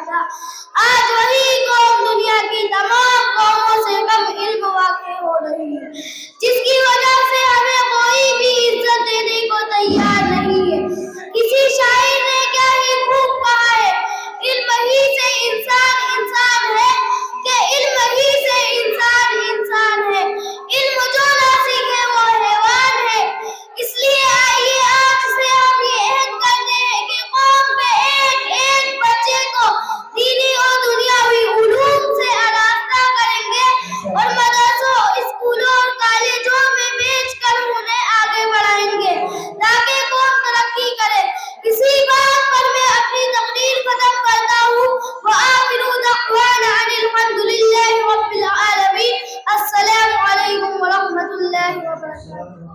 تھا، آج وہی قوم دنیا کی تمام قوموں سے کم علم واقع ہو رہی ہے، جس کی وجہ سے ہمیں کوئی بھی عزت دینے کو تیار نہیں ہے۔ کسی شاعر نے کیا ہی خوب کہا ہے، علم ہی سے انسان انسان ہے، کہ علم ہی سے انسان انسان ہے، علم جو نہ سیکھے وہ حیوان ہے۔ اس لیے آئیے آج سے ہم یہ عہد کرتے ہیں کہ قوم میں ایک ایک بچے کو دینی اور دنیاوی علوم سے آراستہ کریں گے اور مدرسوں، اسکولوں اور کالجوں میں بھیج کر انہیں آگے بڑھائیں گے تاکہ قوم ترقی کرے۔ اسی بات پر میں اپنی تقریر ختم کرتا ہوں۔ وآخر دعوانا ان الحمد للہ رب العالمین۔ السلام علیکم ورحمۃ اللہ وبرکاتہ۔